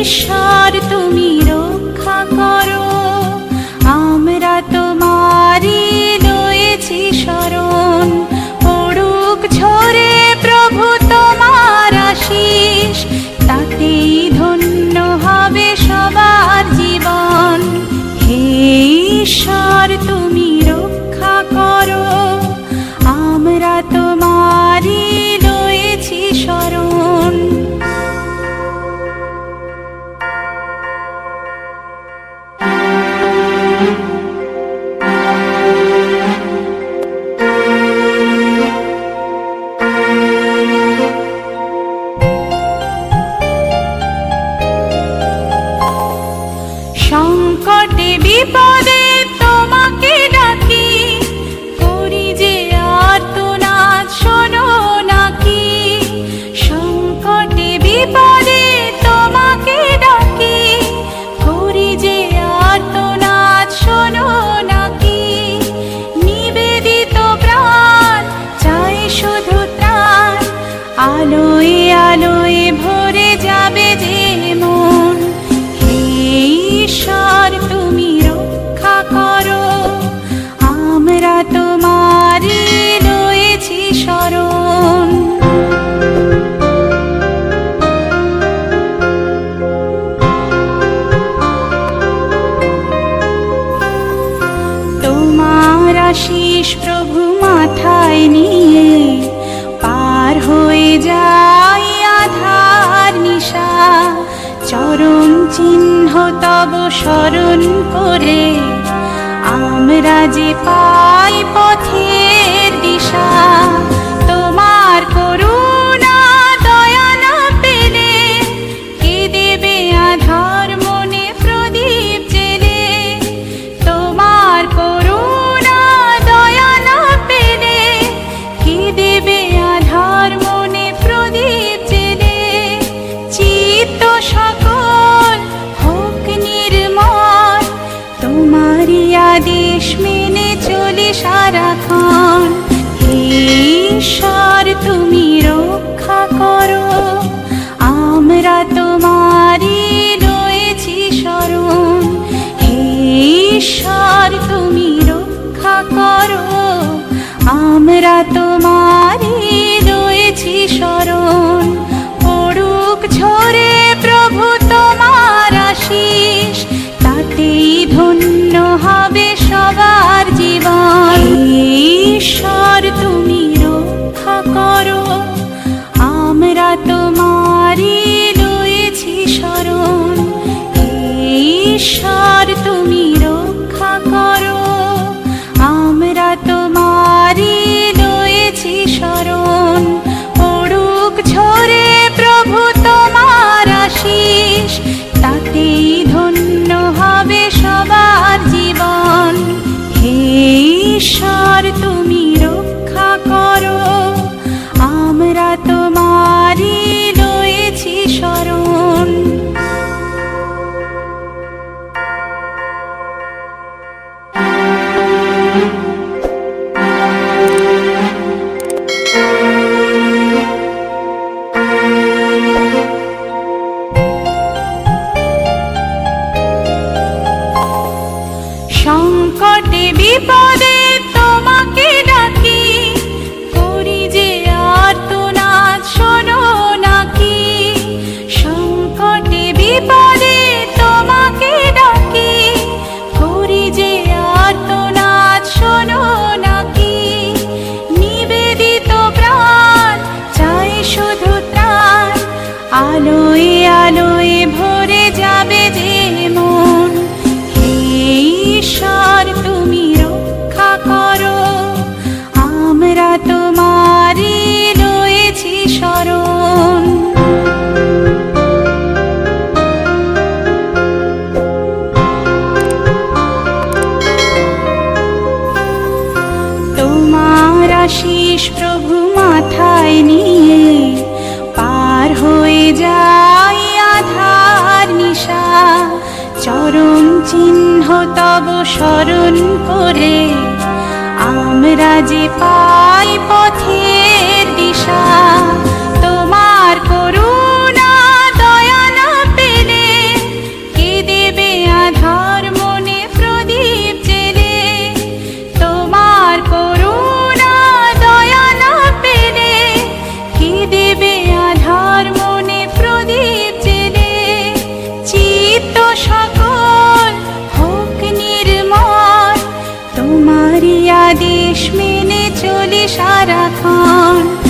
ঈশ্বর তুমি রক্ষা করো, আমরা তোমারি লয়েছি শরণ। পড়ুক ঝরে প্রভু তোমার আশিস, তাতেই ধন্য হবে সবার জীবন। হে ঈশ্বর তুমি রক্ষা করো, আমরা তোমারি লয়েছি শরণ। সংকটে বিপদে তোমাকে ডাকি, করি যে আর্তনাদ শোনো নাকি। সংকটে বিপদে তোমাকে ডাকি, করি যে আর্তনাদ শোনো নাকি। নিবেদিত প্রাণ চাই শুধু ত্রাণ, আলোয় আলোয় ভরে যাবে যে মন। ঈশ্বর তুমি রক্ষা করো, আমরা তোমারি লয়েছি শরণ। তোমার আশিস প্রভু মাথায় নিয়ে পার হয়ে যায় আধার নিশা। চরণ চিহ্ন তব স্মরণ করে আমরা যে পাই পথের দিশা। তোমার করুণা দয়া না পেলে কে দেবে আধার মনে প্রদীপ জেলে। তোমার করুণা দয়া না পেলে কে দেবে আধার মনে প্রদীপ জেলে। চিত্ত সকল হোক নির্মল, তোমারি আদেশ মেনে চলি সারাক্ষণ। হে ঈশ্বর তুমি রক্ষা করো, আমরা তোমারি লয়েছি শরণ। হে ঈশ্বর তুমি রক্ষা করো, আমরা তোমারি লয়েছি শরণ। পড়ুক ঝরে প্রভু তোমার আশিস, তাতেই ধন্য হবে সবার জীবন। ঈশ্বর তুমি রক্ষা করো, আমরা তোমারি লয়েছি শরণ। ঈশ্বর তুমি রক্ষা করো, আমরা তোমারি লয়েছি শরণ। পড়ুক ঝরে প্রভু তোমার আশিস, তাতেই ধন্য হবে সবার জীবন। হে ঈশ্বর তুমি রক্ষা করো, আমরা তোমারি লয়েছি শরণ। সংকটে বিপদে তোমাকে ডাকি, করি যে আর্তনাদ শোনো নাকি। সংকটে বিপদে তোমাকে ডাকি, করি যে আর্তনাদ শোনো নাকি। নিবেদিত প্রাণ চাই শুধু ত্রাণ, আলোয় আলোয় ভরে যাবে যে মন। ঈশ্বর তুমি রক্ষা করো, আমরা তোমারি লয়েছি শরণ। তোমার আশিস প্রভু মাথায় নিয়ে পার হয়ে যায় আধার নিশা। চরণ চিহ্ন তব স্মরণ করে আমরা যে পাই পথের দিশা। তোমার করুণা দয়া না পেলে নির্দেশ মেনে চলি সারাক্ষণ।